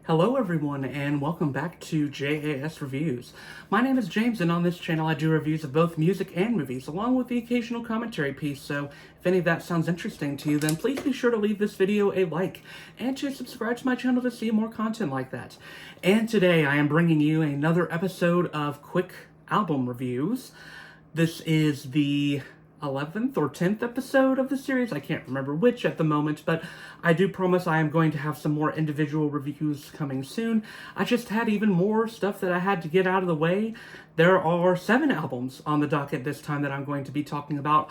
Hello everyone and welcome back to JAS Reviews. My name is James and on this channel I do reviews of both music and movies along with the occasional commentary piece, so if any of that sounds interesting to you then please be sure to leave this video a like and to subscribe to my channel to see more content like that. And today I am bringing you another episode of quick album reviews. This is the 11th or 10th episode of the series. I can't remember which at the moment, but I do promise I am going to have some more individual reviews coming soon. I just had even more stuff that I had to get out of the way. There are 7 albums on the docket this time that I'm going to be talking about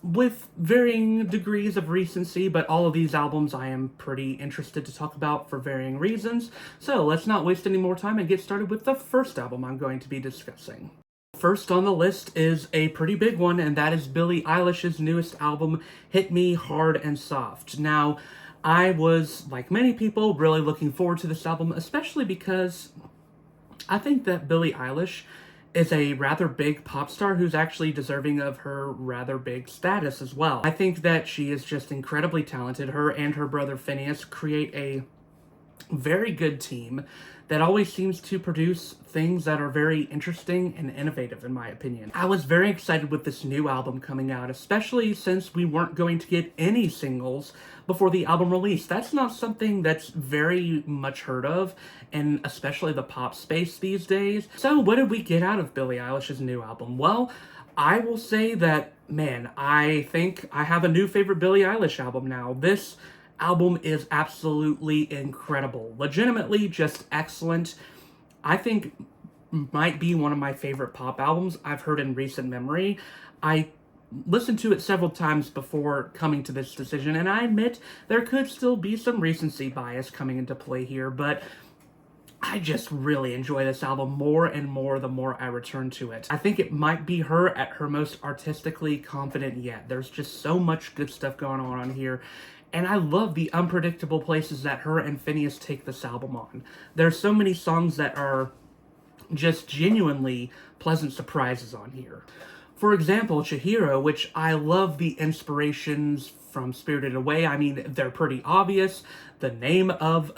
with varying degrees of recency, but all of these albums I am pretty interested to talk about for varying reasons. So let's not waste any more time and get started with the first album I'm going to be discussing. First on the list is a pretty big one, and that is Billie Eilish's newest album, Hit Me Hard and Soft. Now, I was, like many people, really looking forward to this album, especially because I think that Billie Eilish is a rather big pop star who's actually deserving of her rather big status as well. I think that she is just incredibly talented. Her and her brother Phineas create a very good team that always seems to produce things that are very interesting and innovative, in my opinion. I was very excited with this new album coming out, especially since we weren't going to get any singles before the album release. That's not something that's very much heard of, and especially the pop space these days. So what did we get out of Billie Eilish's new album? Well, I will say that, man, I think I have a new favorite Billie Eilish album now. This album is absolutely incredible. Legitimately just excellent. I think might be one of my favorite pop albums I've heard in recent memory. I listened to it several times before coming to this decision, and I admit there could still be some recency bias coming into play here, but I just really enjoy this album more and more the more I return to it. I think it might be her at her most artistically confident yet. There's just so much good stuff going on here. And I love the unpredictable places that her and Phineas take this album on. There's so many songs that are just genuinely pleasant surprises on here. For example, Chihiro, which I love the inspirations from Spirited Away. I mean, they're pretty obvious. The name of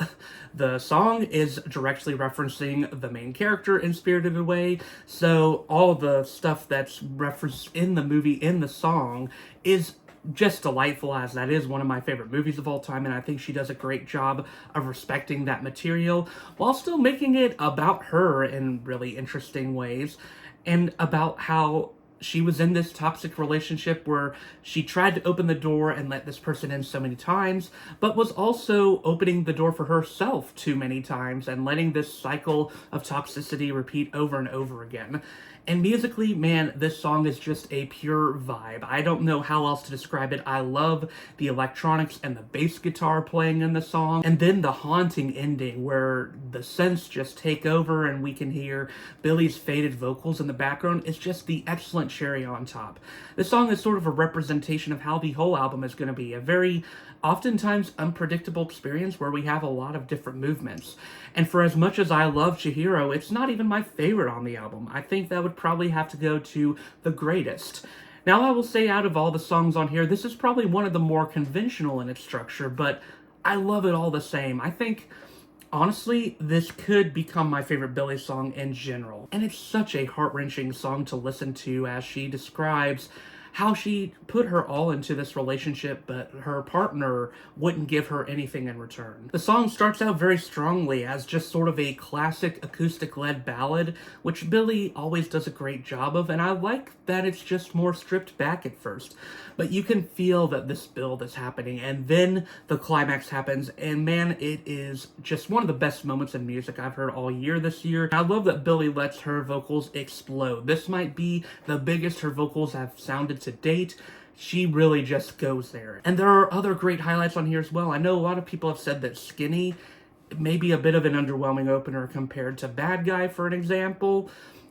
the song is directly referencing the main character in Spirited Away, so all the stuff that's referenced in the movie, in the song, is just delightful, as that is one of my favorite movies of all time, and I think she does a great job of respecting that material while still making it about her in really interesting ways, and about how she was in this toxic relationship where she tried to open the door and let this person in so many times, but was also opening the door for herself too many times and letting this cycle of toxicity repeat over and over again. And musically, man, this song is just a pure vibe. I don't know how else to describe it. I love the electronics and the bass guitar playing in the song. And then the haunting ending where the synths just take over and we can hear Billie's faded vocals in the background. It's just the excellent cherry on top. This song is sort of a representation of how the whole album is going to be. A very oftentimes unpredictable experience where we have a lot of different movements. And for as much as I love Chihiro, it's not even my favorite on the album. I think that would probably have to go to The Greatest. Now, I will say out of all the songs on here, this is probably one of the more conventional in its structure, but I love it all the same. I think, honestly, this could become my favorite Billie song in general. And it's such a heart-wrenching song to listen to as she describes how she put her all into this relationship, but her partner wouldn't give her anything in return. The song starts out very strongly as just sort of a classic acoustic-led ballad, which Billie always does a great job of, and I like that it's just more stripped back at first. But you can feel that this build is happening, and then the climax happens, and man, it is just one of the best moments in music I've heard all year this year. I love that Billie lets her vocals explode. This might be the biggest her vocals have sounded to date. She really just goes there. And there are other great highlights on here as well. I know a lot of people have said that Skinny may be a bit of an underwhelming opener compared to Bad Guy, for an example,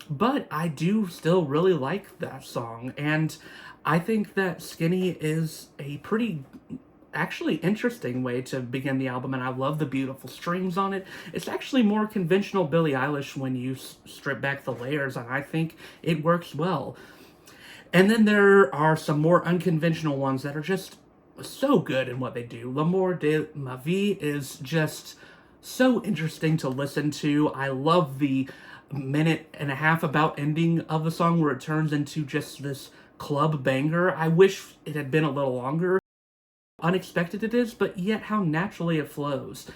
but I do still really like that song, and I think that Skinny is a pretty actually interesting way to begin the album, and I love the beautiful strings on it. It's actually more conventional Billie Eilish when you strip back the layers, and I think it works well. And then there are some more unconventional ones that are just so good in what they do. L'amour de ma vie is just So interesting to listen to. I love the minute and a half about ending of the song where it turns into just this club banger. I wish it had been a little longer. Unexpected it is, but yet how naturally it flows.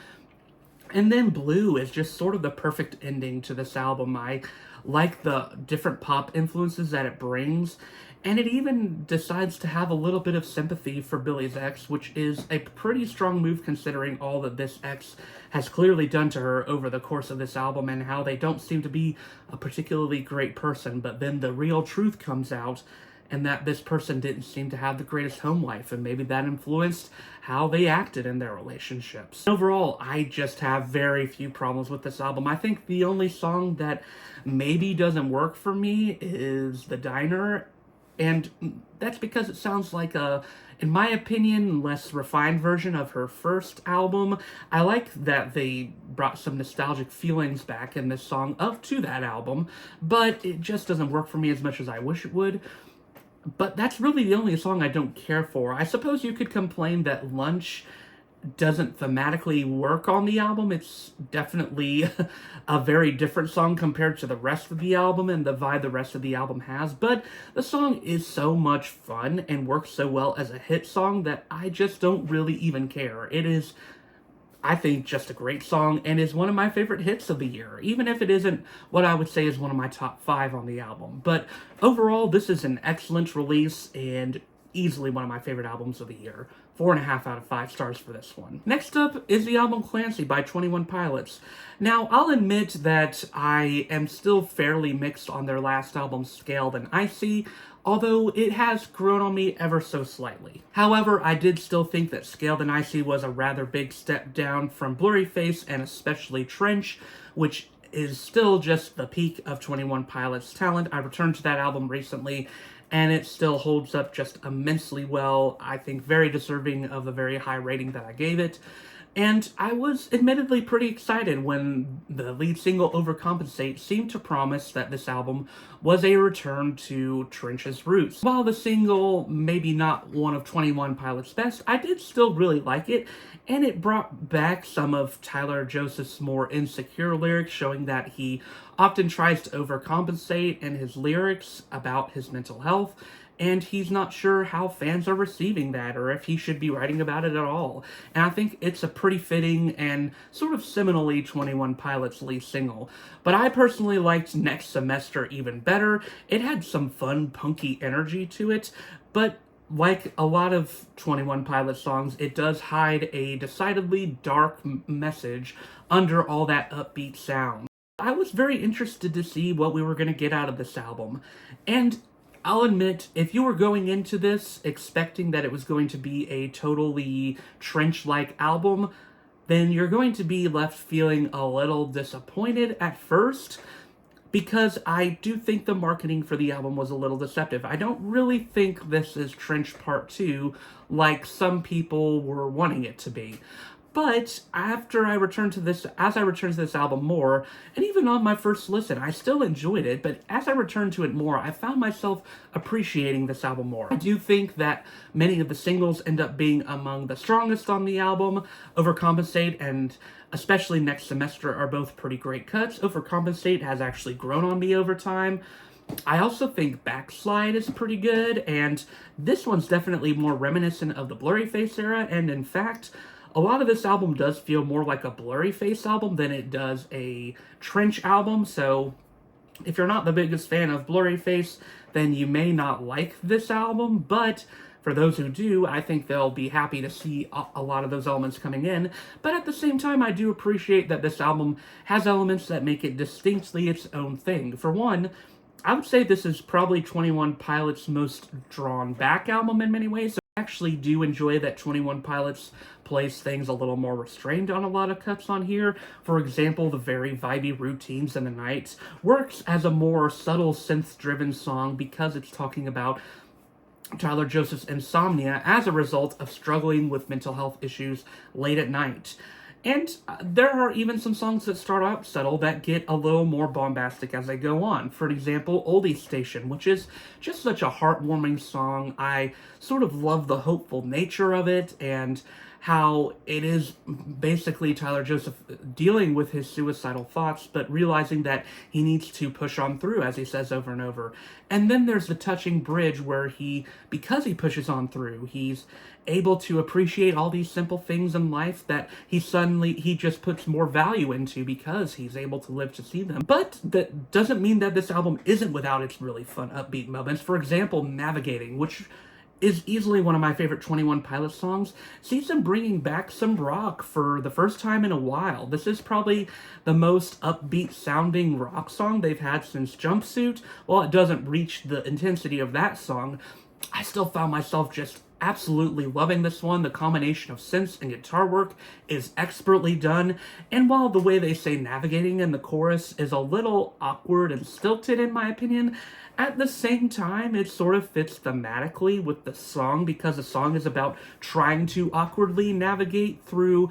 And then Blue is just sort of the perfect ending to this album. I like the different pop influences that it brings, and it even decides to have a little bit of sympathy for Billie's ex, which is a pretty strong move considering all that this ex has clearly done to her over the course of this album and how they don't seem to be a particularly great person, but then the real truth comes out and that this person didn't seem to have the greatest home life, and maybe that influenced how they acted in their relationships. Overall, I just have very few problems with this album. I think the only song that maybe doesn't work for me is The Diner, and that's because it sounds like a, in my opinion, less refined version of her first album. I like that they brought some nostalgic feelings back in this song up to that album, but it just doesn't work for me as much as I wish it would. But that's really the only song I don't care for. I suppose you could complain that Lunch doesn't thematically work on the album. It's definitely a very different song compared to the rest of the album and the vibe the rest of the album has, but the song is so much fun and works so well as a hit song that I just don't really even care. It is, I think, just a great song and is one of my favorite hits of the year, even if it isn't what I would say is one of my top 5 on the album. But overall, this is an excellent release and easily one of my favorite albums of the year. 4.5 out of 5 stars for this one. Next up is the album Clancy by 21 Pilots. Now, I'll admit that I am still fairly mixed on their last album, Scaled and Icy, although it has grown on me ever so slightly. However, I did still think that Scaled and Icy was a rather big step down from Blurry Face and especially Trench, which is still just the peak of 21 Pilots' talent. I returned to that album recently, and it still holds up just immensely well. I think very deserving of the very high rating that I gave it. And I was admittedly pretty excited when the lead single, Overcompensate, seemed to promise that this album was a return to Trench's roots. While the single, maybe not one of 21 Pilots' best, I did still really like it, and it brought back some of Tyler Joseph's more insecure lyrics, showing that he often tries to overcompensate in his lyrics about his mental health, and he's not sure how fans are receiving that or if he should be writing about it at all. And I think it's a pretty fitting and sort of seminally 21 Pilots lead single. But I personally liked Next Semester even better. It had some fun, punky energy to it, but like a lot of 21 Pilots songs, it does hide a decidedly dark message under all that upbeat sound. I was very interested to see what we were going to get out of this album, and I'll admit, if you were going into this expecting that it was going to be a totally Trench-like album, then you're going to be left feeling a little disappointed at first, because I do think the marketing for the album was a little deceptive. I don't really think this is Trench Part 2 like some people were wanting it to be. But as I returned to this album more, and even on my first listen, I still enjoyed it, but as I returned to it more, I found myself appreciating this album more. I do think that many of the singles end up being among the strongest on the album. Overcompensate and especially Next Semester are both pretty great cuts. Overcompensate has actually grown on me over time. I also think Backslide is pretty good, and this one's definitely more reminiscent of the Blurry Face era, and in fact, a lot of this album does feel more like a Blurry Face album than it does a Trench album, so if you're not the biggest fan of Blurry Face, then you may not like this album, but for those who do, I think they'll be happy to see a lot of those elements coming in. But at the same time, I do appreciate that this album has elements that make it distinctly its own thing. For one, I would say this is probably 21 Pilots' most drawn back album in many ways. I actually do enjoy that 21 Pilots plays things a little more restrained on a lot of cuts on here. For example, the very vibey Routines in the Nights works as a more subtle synth-driven song because it's talking about Tyler Joseph's insomnia as a result of struggling with mental health issues late at night. And there are even some songs that start out subtle that get a little more bombastic as they go on. For example, Oldie Station, which is just such a heartwarming song. I sort of love the hopeful nature of it and how it is basically Tyler Joseph dealing with his suicidal thoughts, but realizing that he needs to push on through, as he says over and over. And then there's the touching bridge where because he pushes on through, he's able to appreciate all these simple things in life that he just puts more value into because he's able to live to see them. But that doesn't mean that this album isn't without its really fun upbeat moments. For example, Navigating, which is easily one of my favorite 21 Pilots songs, sees them bringing back some rock for the first time in a while. This is probably the most upbeat sounding rock song they've had since Jumpsuit. While it doesn't reach the intensity of that song, I still found myself just absolutely loving this one. The combination of synths and guitar work is expertly done, and while the way they say Navigating in the chorus is a little awkward and stilted in my opinion, at the same time, it sort of fits thematically with the song because the song is about trying to awkwardly navigate through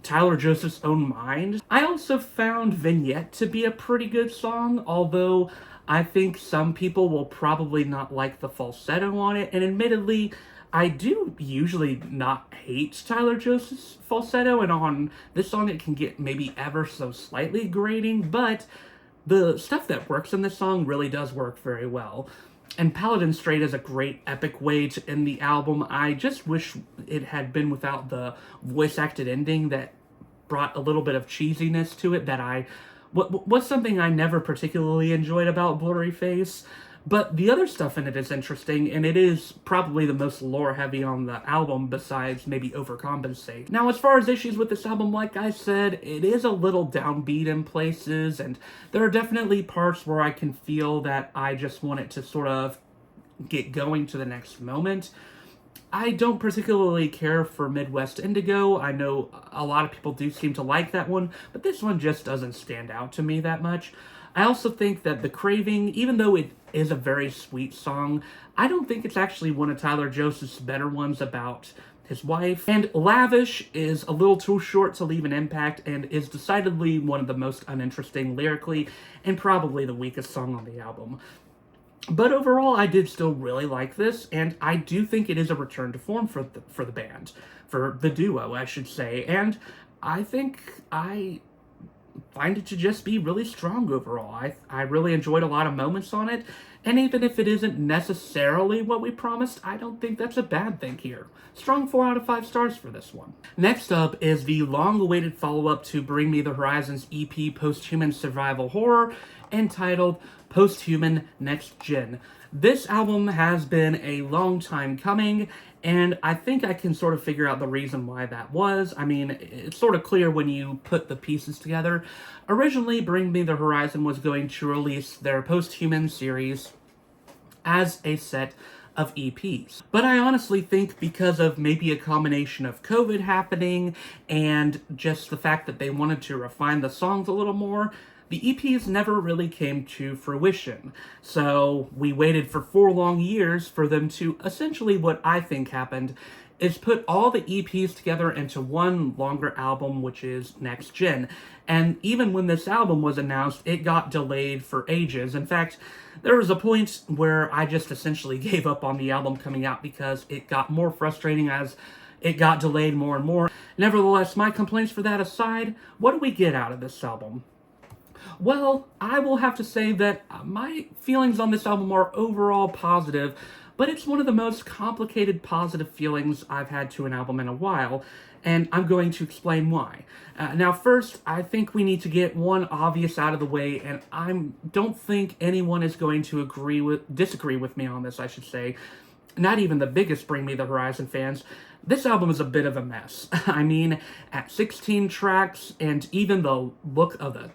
Tyler Joseph's own mind. I also found Vignette to be a pretty good song, although I think some people will probably not like the falsetto on it, and admittedly, I do usually not hate Tyler Joseph's falsetto, and on this song it can get maybe ever so slightly grating, but the stuff that works in this song really does work very well. And Paladin Straight is a great epic way to end the album. I just wish it had been without the voice-acted ending that brought a little bit of cheesiness to it that was something I never particularly enjoyed about Blurry Face. But the other stuff in it is interesting, and it is probably the most lore-heavy on the album, besides maybe Overcompensate. Now, as far as issues with this album, like I said, it is a little downbeat in places, and there are definitely parts where I can feel that I just want it to sort of get going to the next moment. I don't particularly care for Midwest Indigo. I know a lot of people do seem to like that one, but this one just doesn't stand out to me that much. I also think that The Craving, even though it is a very sweet song, I don't think it's actually one of Tyler Joseph's better ones about his wife. And Lavish is a little too short to leave an impact and is decidedly one of the most uninteresting lyrically and probably the weakest song on the album. But overall, I did still really like this, and I do think it is a return to form for the band, for the duo, I should say, and I think I find it to just be really strong overall. I really enjoyed a lot of moments on it, and even if it isn't necessarily what we promised, I don't think that's a bad thing here. Strong 4 out of 5 stars for this one. Next up is the long-awaited follow-up to Bring Me the Horizon's EP Post-Human Survival Horror, entitled Post-Human Next Gen. This album has been a long time coming, and I think I can sort of figure out the reason why that was. I mean, it's sort of clear when you put the pieces together. Originally, Bring Me the Horizon was going to release their Post-Human series as a set of EPs. But I honestly think because of maybe a combination of COVID happening and just the fact that they wanted to refine the songs a little more, the EPs never really came to fruition. So we waited for 4 long years for them to essentially, what I think happened is put all the EPs together into one longer album, which is Next Gen. And even when this album was announced, it got delayed for ages. In fact, there was a point where I just essentially gave up on the album coming out because it got more frustrating as it got delayed more and more. Nevertheless, my complaints for that aside, what do we get out of this album? Well, I will have to say that my feelings on this album are overall positive, but it's one of the most complicated positive feelings I've had to an album in a while, and I'm going to explain why. Now, first, I think we need to get one obvious out of the way, and I don't think anyone is going to disagree with me on this, I should say. Not even the biggest Bring Me the Horizon fans. This album is a bit of a mess. I mean, at 16 tracks, and even the look of the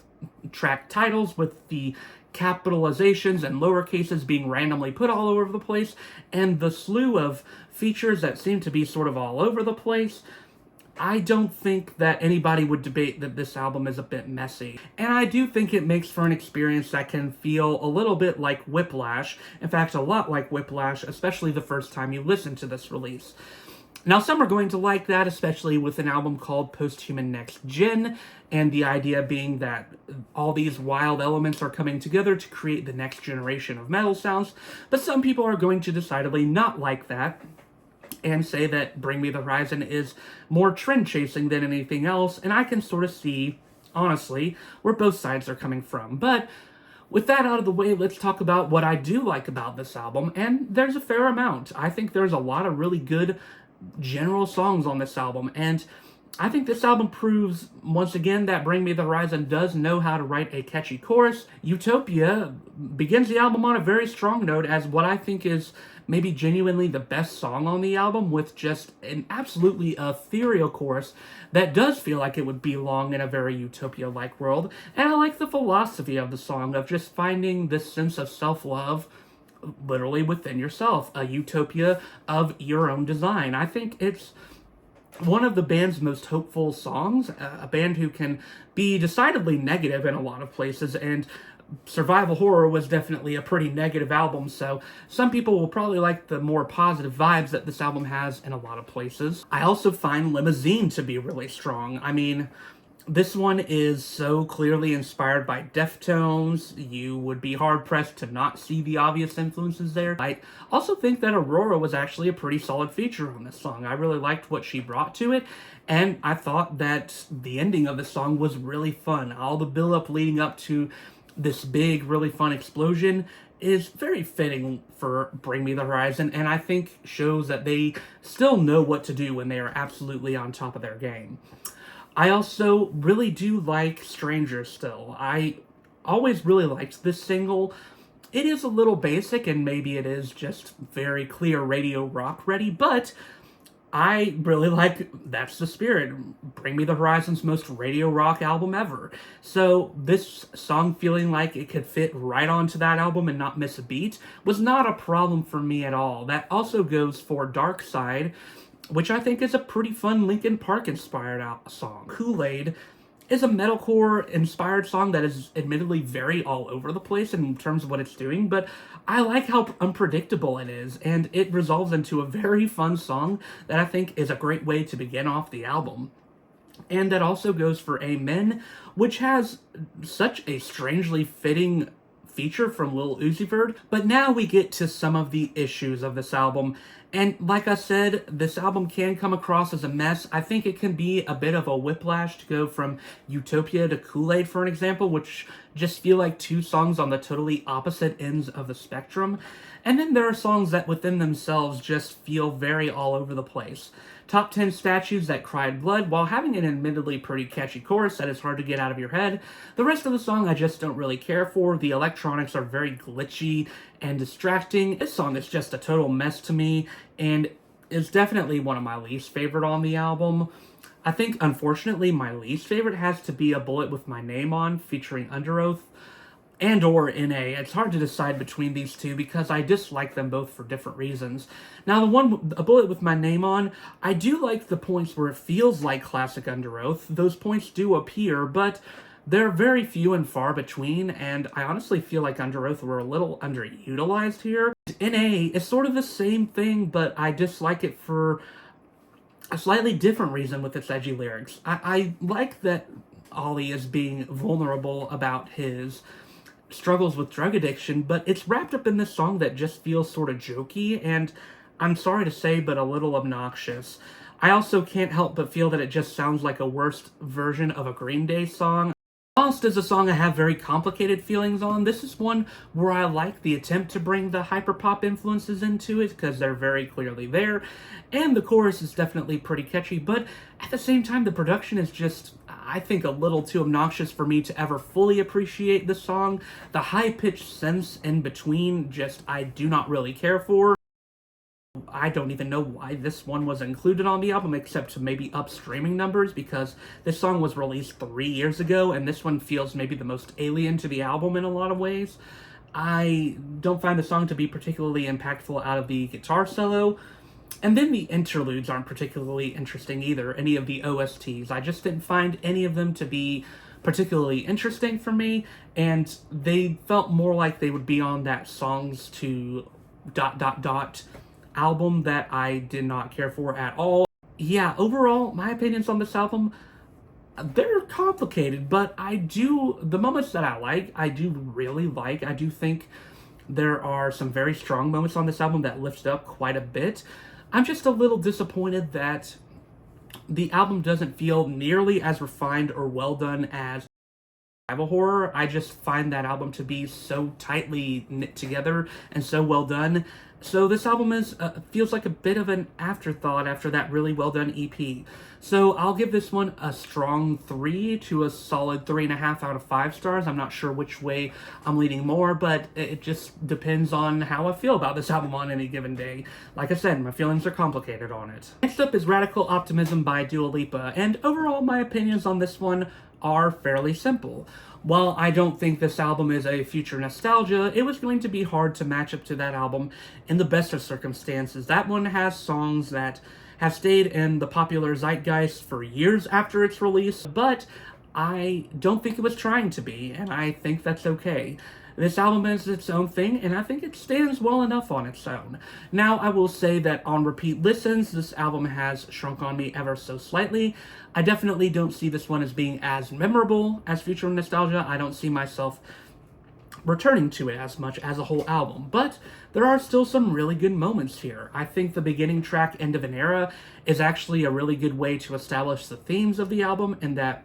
track titles with the capitalizations and lowercases being randomly put all over the place, and the slew of features that seem to be sort of all over the place, I don't think that anybody would debate that this album is a bit messy. And I do think it makes for an experience that can feel a little bit like Whiplash. In fact, a lot like Whiplash, especially the first time you listen to this release. Now, some are going to like that, especially with an album called Post-Human Next Gen, and the idea being that all these wild elements are coming together to create the next generation of metal sounds, but some people are going to decidedly not like that. and say that Bring Me the Horizon is more trend chasing than anything else, and I can sort of see, honestly, where both sides are coming from. But with that out of the way, let's talk about what I do like about this album, and there's a fair amount. I think there's a lot of really good general songs on this album, and I think this album proves once again that Bring Me the Horizon does know how to write a catchy chorus. Utopia begins the album on a very strong note as what I think is maybe genuinely the best song on the album, with just an absolutely ethereal chorus that does feel like it would belong in a very Utopia-like world. And I like the philosophy of the song of just finding this sense of self-love literally within yourself, a utopia of your own design. I think it's one of the band's most hopeful songs, a band who can be decidedly negative in a lot of places, and Survival Horror was definitely a pretty negative album, so some people will probably like the more positive vibes that this album has in a lot of places. I also find Limousine to be really strong. I mean, this one is so clearly inspired by Deftones, you would be hard-pressed to not see the obvious influences there. I also think that Aurora was actually a pretty solid feature on this song. I really liked what she brought to it, and I thought that the ending of the song was really fun. All the build-up leading up to this big, really fun explosion is very fitting for Bring Me the Horizon, and I think shows that they still know what to do when they are absolutely on top of their game. I also really do like Stranger still. I always really liked this single. It is a little basic, and maybe it is just very clear radio rock ready, but I really like That's the Spirit, Bring Me the Horizon's most radio rock album ever. So this song feeling like it could fit right onto that album and not miss a beat was not a problem for me at all. That also goes for Dark Side, which I think is a pretty fun Linkin Park inspired song. Kool-Aid is a metalcore inspired song that is admittedly very all over the place in terms of what it's doing, but I like how unpredictable it is, and it resolves into a very fun song that I think is a great way to begin off the album. And that also goes for Amen, which has such a strangely fitting feature from Lil Uzi Vert. But now we get to some of the issues of this album. And like I said, this album can come across as a mess. I think it can be a bit of a whiplash to go from Utopia to Kool-Aid, for an example, which just feel like two songs on the totally opposite ends of the spectrum. And then there are songs that within themselves just feel very all over the place. Top 10 Statues that cried blood, while having an admittedly pretty catchy chorus that is hard to get out of your head. The rest of the song I just don't really care for. The electronics are very glitchy and distracting. This song is just a total mess to me, and is definitely one of my least favorite on the album. I think, unfortunately, my least favorite has to be A Bullet With My Name On, featuring Under Oath, and or NA. It's hard to decide between these two because I dislike them both for different reasons. Now, the one, A Bullet With My Name On, I do like the points where it feels like classic Under Oath. Those points do appear, but they're very few and far between, and I honestly feel like Under Oath were a little underutilized here. NA is sort of the same thing, but I dislike it for a slightly different reason with its edgy lyrics. I like that Ollie is being vulnerable about his struggles with drug addiction, but it's wrapped up in this song that just feels sort of jokey, and I'm sorry to say, but a little obnoxious. I also can't help but feel that it just sounds like a worse version of a Green Day song. Lost is a song I have very complicated feelings on. This is one where I like the attempt to bring the hyperpop influences into it, because they're very clearly there, and the chorus is definitely pretty catchy, but at the same time, the production is just, I think, a little too obnoxious for me to ever fully appreciate the song. The high-pitched sense in between, just, I do not really care for. I don't even know why this one was included on the album, except to maybe up streaming numbers, because this song was released 3 years ago, and this one feels maybe the most alien to the album in a lot of ways. I don't find the song to be particularly impactful out of the guitar solo, and then the interludes aren't particularly interesting either, any of the OSTs. I just didn't find any of them to be particularly interesting for me, and they felt more like they would be on that songs to ... album that I did not care for at all. Yeah, overall, my opinions on this album, they're complicated, but the moments that I like, I do really like. I do think there are some very strong moments on this album that lift up quite a bit. I'm just a little disappointed that the album doesn't feel nearly as refined or well done as survival horror. I just find that album to be so tightly knit together and so well done. So this album is feels like a bit of an afterthought after that really well done EP. So I'll give this one a strong 3 to a solid 3.5 out of 5 stars. I'm not sure which way I'm leaning more, but it just depends on how I feel about this album on any given day. Like I said, my feelings are complicated on it. Next up is Radical Optimism by Dua Lipa, and overall my opinions on this one are fairly simple. While I don't think this album is a future nostalgia, it was going to be hard to match up to that album in the best of circumstances. That one has songs that have stayed in the popular zeitgeist for years after its release, but I don't think it was trying to be, and I think that's okay. This album is its own thing, and I think it stands well enough on its own. Now, I will say that on repeat listens, this album has shrunk on me ever so slightly. I definitely don't see this one as being as memorable as Future Nostalgia. I don't see myself returning to it as much as a whole album, but there are still some really good moments here. I think the beginning track, End of an Era, is actually a really good way to establish the themes of the album, and that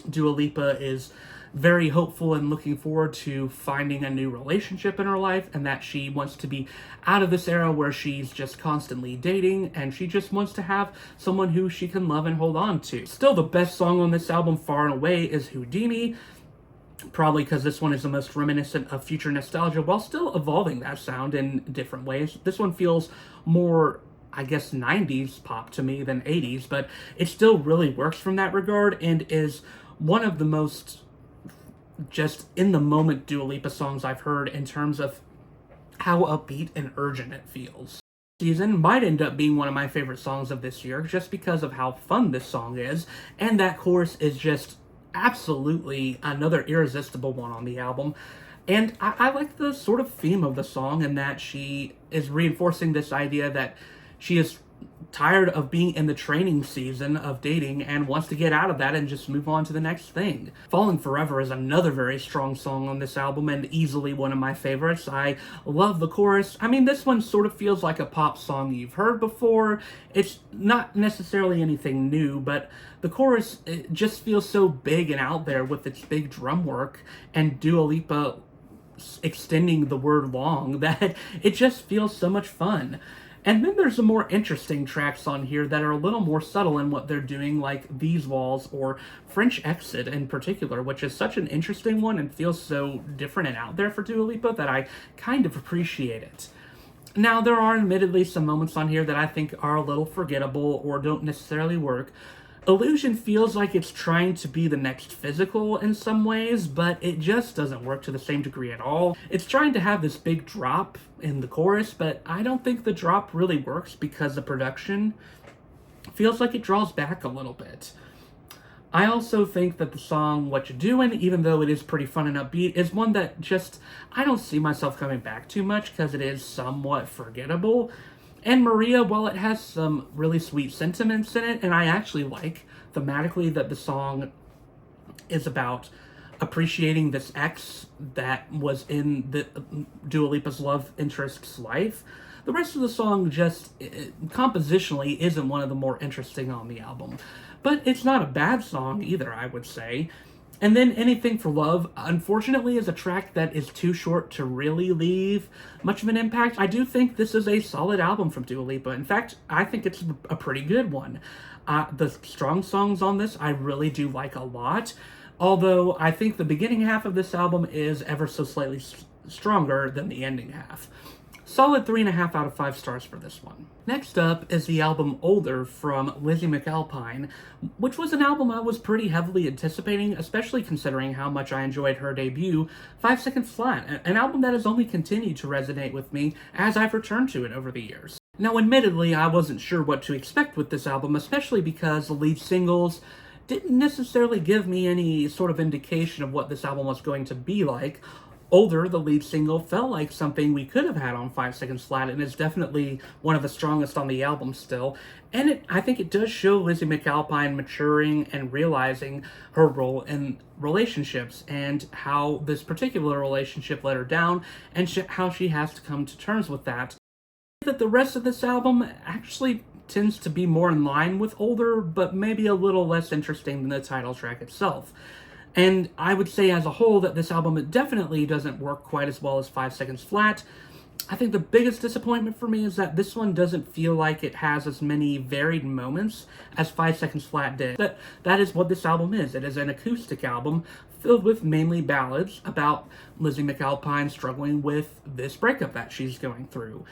Dua Lipa is very hopeful and looking forward to finding a new relationship in her life, and that she wants to be out of this era where she's just constantly dating, and she just wants to have someone who she can love and hold on to. Still, the best song on this album far and away is Houdini, probably because this one is the most reminiscent of Future Nostalgia while still evolving that sound in different ways. This one feels more, I guess, 90s pop to me than 80s, but it still really works from that regard and is one of the most just in the moment Dua Lipa songs I've heard in terms of how upbeat and urgent it feels. Season might end up being one of my favorite songs of this year just because of how fun this song is, and that chorus is just absolutely another irresistible one on the album. And I like the sort of theme of the song in that she is reinforcing this idea that she is tired of being in the training season of dating and wants to get out of that and just move on to the next thing. Falling Forever is another very strong song on this album and easily one of my favorites. I love the chorus. I mean, this one sort of feels like a pop song you've heard before. It's not necessarily anything new, but the chorus, it just feels so big and out there with its big drum work and Dua Lipa extending the word long that it just feels so much fun. And then there's some more interesting tracks on here that are a little more subtle in what they're doing, like These Walls or French Exit in particular, which is such an interesting one and feels so different and out there for Dua Lipa that I kind of appreciate it. Now, there are admittedly some moments on here that I think are a little forgettable or don't necessarily work. Illusion feels like it's trying to be the next Physical in some ways, but it just doesn't work to the same degree at all. It's trying to have this big drop in the chorus, but I don't think the drop really works because the production feels like it draws back a little bit. I also think that the song What You Doin', even though it is pretty fun and upbeat, is one that just, I don't see myself coming back too much because it is somewhat forgettable. And Maria, while it has some really sweet sentiments in it, and I actually like thematically that the song is about appreciating this ex that was in the Dua Lipa's love interest's life, the rest of the song just compositionally isn't one of the more interesting on the album. But it's not a bad song either, I would say. And then Anything for Love, unfortunately, is a track that is too short to really leave much of an impact. I do think this is a solid album from Dua Lipa. In fact, I think it's a pretty good one. The strong songs on this I really do like a lot, although I think the beginning half of this album is ever so slightly stronger than the ending half. Solid 3.5 out of 5 stars for this one. Next up is the album Older from Lizzy McAlpine, which was an album I was pretty heavily anticipating, especially considering how much I enjoyed her debut, 5 Seconds Flat, an album that has only continued to resonate with me as I've returned to it over the years. Now, admittedly, I wasn't sure what to expect with this album, especially because the lead singles didn't necessarily give me any sort of indication of what this album was going to be like. Older, the lead single, felt like something we could have had on 5 Seconds Flat, and is definitely one of the strongest on the album still. And I think it does show Lizzy McAlpine maturing and realizing her role in relationships, and how this particular relationship let her down, and how she has to come to terms with that. That the rest of this album actually tends to be more in line with older, but maybe a little less interesting than the title track itself. And I would say as a whole that this album definitely doesn't work quite as well as 5 Seconds Flat. I think the biggest disappointment for me is that this one doesn't feel like it has as many varied moments as 5 Seconds Flat did. But that is what this album is. It is an acoustic album filled with mainly ballads about Lizzy McAlpine struggling with this breakup that she's going through.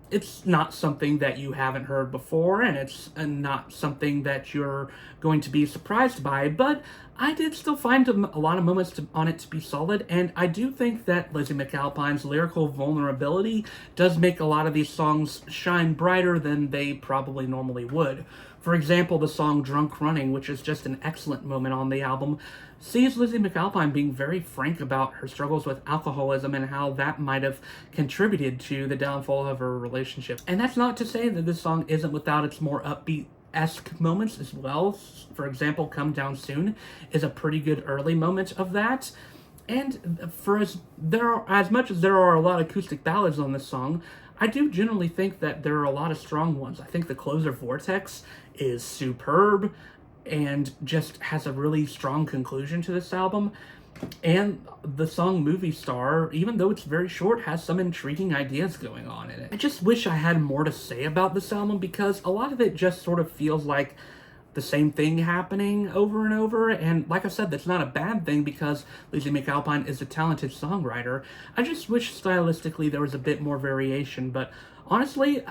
It's not something that you haven't heard before, and it's not something that you're going to be surprised by, but I did still find a lot of moments on it to be solid, and I do think that Lizzy McAlpine's lyrical vulnerability does make a lot of these songs shine brighter than they probably normally would. For example, the song Drunk Running, which is just an excellent moment on the album, sees Lizzy McAlpine being very frank about her struggles with alcoholism and how that might have contributed to the downfall of her relationship. And that's not to say that this song isn't without its more upbeat-esque moments as well. For example, Come Down Soon is a pretty good early moment of that. And for as much as there are a lot of acoustic ballads on this song, I do generally think that there are a lot of strong ones. I think the closer Vortex is superb and just has a really strong conclusion to this album. And the song Movie Star, even though it's very short, has some intriguing ideas going on in it. I just wish I had more to say about this album because a lot of it just sort of feels like the same thing happening over and over, and like I said, that's not a bad thing because Lizzy McAlpine is a talented songwriter. I just wish stylistically there was a bit more variation, but honestly,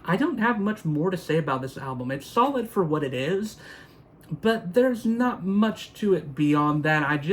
I don't have much more to say about this album. It's solid for what it is, but there's not much to it beyond that.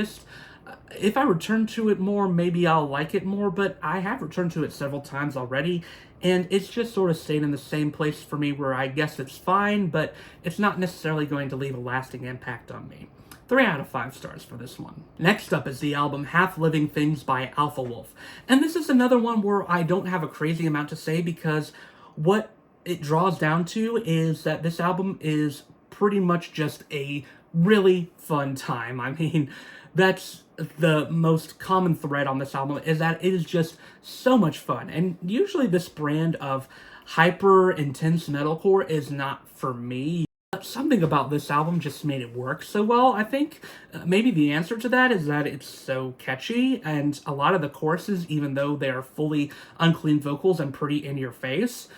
If I return to it more, maybe I'll like it more, but I have returned to it several times already, and it's just sort of stayed in the same place for me where I guess it's fine, but it's not necessarily going to leave a lasting impact on me. 3 out of 5 stars for this one. Next up is the album Half Living Things by Alpha Wolf, and this is another one where I don't have a crazy amount to say because what it draws down to is that this album is pretty much just a really fun time. I mean, that's the most common thread on this album, is that it is just so much fun. And usually this brand of hyper intense metalcore is not for me. But something about this album just made it work so well. I think maybe the answer to that is that it's so catchy, and a lot of the choruses, even though they are fully unclean vocals and pretty in your face,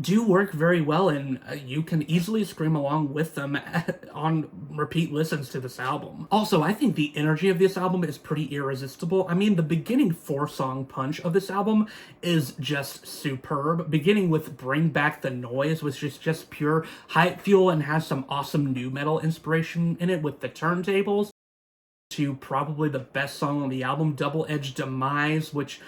do work very well, and you can easily scream along with them on repeat listens to this album. Also, I think the energy of this album is pretty irresistible. I mean, the beginning 4-song punch of this album is just superb, beginning with Bring Back the Noise, which is just pure hype fuel and has some awesome nu metal inspiration in it with the turntables, to probably the best song on the album, Double Edged Demise, which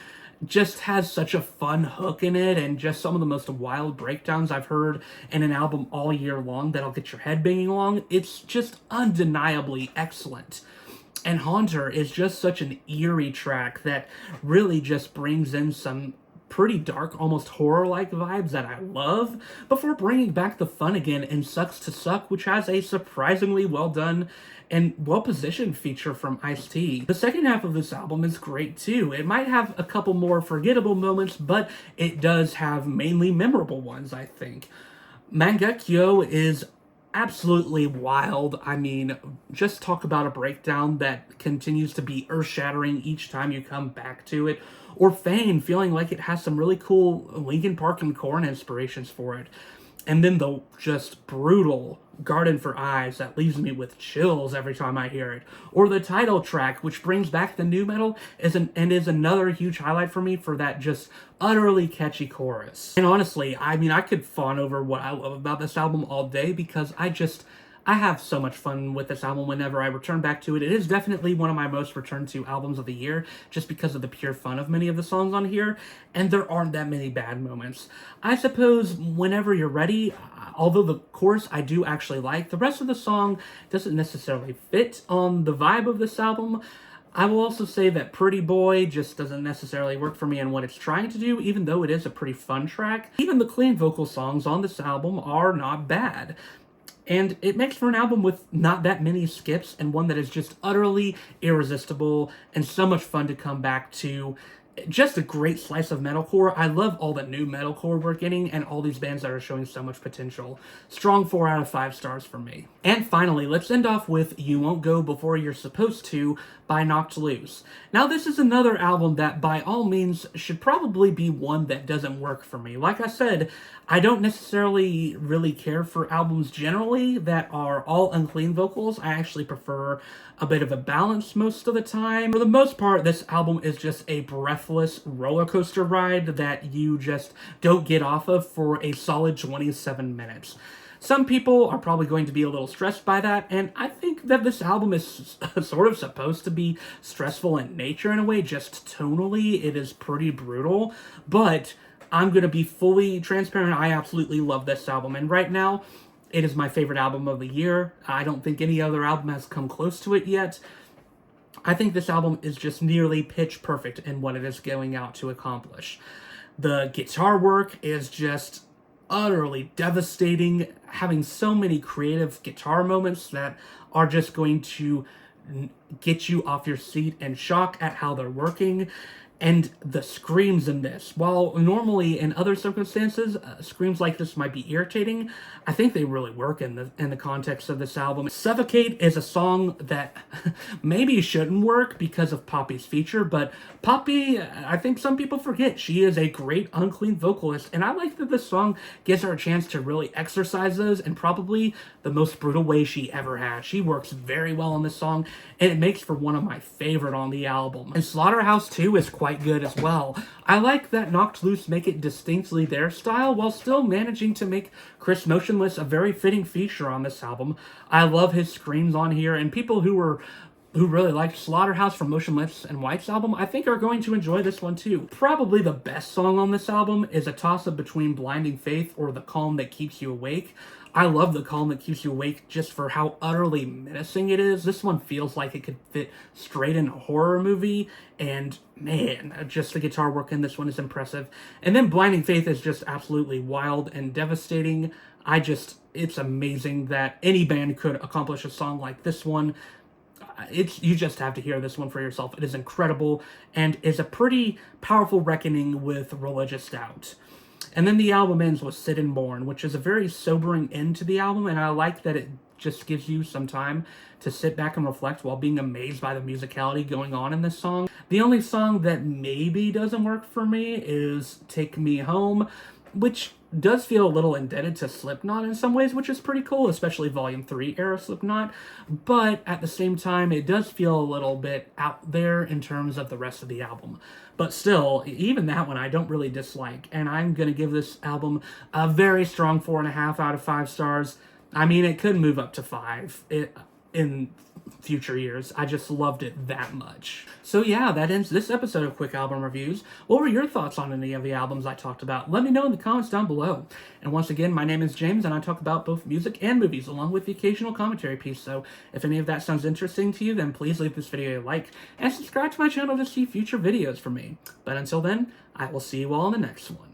just has such a fun hook in it and just some of the most wild breakdowns I've heard in an album all year long that'll get your head banging along. It's just undeniably excellent. And Haunter is just such an eerie track that really just brings in some pretty dark, almost horror-like vibes that I love, before bringing back the fun again in Sucks to Suck, which has a surprisingly well-done and well-positioned feature from Ice-T. The second half of this album is great too. It might have a couple more forgettable moments, but it does have mainly memorable ones, I think. Mangekyo is absolutely wild. I mean, just talk about a breakdown that continues to be earth-shattering each time you come back to it. Or Fane, feeling like it has some really cool Linkin Park and Korn inspirations for it. And then the just brutal Garden for Eyes that leaves me with chills every time I hear it. Or the title track, which brings back the nu metal is another huge highlight for me for that just utterly catchy chorus. And honestly, I mean, I could fawn over what I love about this album all day because I have so much fun with this album whenever I return back to it. It is definitely one of my most returned to albums of the year, just because of the pure fun of many of the songs on here, and there aren't that many bad moments. I suppose whenever you're ready, although the chorus I do actually like, the rest of the song doesn't necessarily fit on the vibe of this album. I will also say that Pretty Boy just doesn't necessarily work for me in what it's trying to do, even though it is a pretty fun track. Even the clean vocal songs on this album are not bad. And it makes for an album with not that many skips, and one that is just utterly irresistible and so much fun to come back to just a great slice of metalcore. I love all the new metalcore we're getting and all these bands that are showing so much potential. Strong 4 out of 5 stars for me. And finally, let's end off with You Won't Go Before You're Supposed To by Knocked Loose. Now, this is another album that by all means should probably be one that doesn't work for me. Like I said, I don't necessarily really care for albums generally that are all unclean vocals. I actually prefer a bit of a balance most of the time. For the most part, this album is just a breathless roller coaster ride that you just don't get off of for a solid 27 minutes. Some people are probably going to be a little stressed by that, and I think that this album is sort of supposed to be stressful in nature in a way, just tonally it is pretty brutal, but I'm going to be fully transparent. I absolutely love this album, and right now, it is my favorite album of the year. I don't think any other album has come close to it yet. I think this album is just nearly pitch perfect in what it is going out to accomplish. The guitar work is just utterly devastating, having so many creative guitar moments that are just going to get you off your seat in shock at how they're working. And the screams in this, while normally in other circumstances, screams like this might be irritating, I think they really work in the context of this album. Suffocate is a song that maybe shouldn't work because of Poppy's feature, but Poppy, I think some people forget, she is a great unclean vocalist, and I like that this song gives her a chance to really exercise those in probably the most brutal way she ever had. She works very well on this song, and it makes for one of my favorite on the album. And Slaughterhouse 2 is quite good as well. I like that Knocked Loose make it distinctly their style while still managing to make Chris Motionless a very fitting feature on this album. I love his screams on here, and people who really liked Slaughterhouse from Motionless and White's album, I think are going to enjoy this one too. Probably the best song on this album is a toss-up between Blinding Faith or The Calm That Keeps You Awake. I love The Calm That Keeps You Awake just for how utterly menacing it is. This one feels like it could fit straight in a horror movie, and man, just the guitar work in this one is impressive. And then Blinding Faith is just absolutely wild and devastating. It's amazing that any band could accomplish a song like this one. You just have to hear this one for yourself. It is incredible and is a pretty powerful reckoning with religious doubt. And then the album ends with Sit and Mourn, which is a very sobering end to the album, and I like that it just gives you some time to sit back and reflect while being amazed by the musicality going on in this song. The only song that maybe doesn't work for me is Take Me Home, which does feel a little indebted to Slipknot in some ways, which is pretty cool, especially Volume 3 era Slipknot, but at the same time, it does feel a little bit out there in terms of the rest of the album. But still, even that one I don't really dislike, and I'm going to give this album a very strong 4.5 out of 5 stars. I mean, it could move up to 5 in future years. I just loved it that much. So yeah, that ends this episode of Quick Album Reviews. What were your thoughts on any of the albums I talked about? Let me know in the comments down below. And once again, my name is James, and I talk about both music and movies, along with the occasional commentary piece. So if any of that sounds interesting to you, then please leave this video a like, and subscribe to my channel to see future videos from me. But until then, I will see you all in the next one.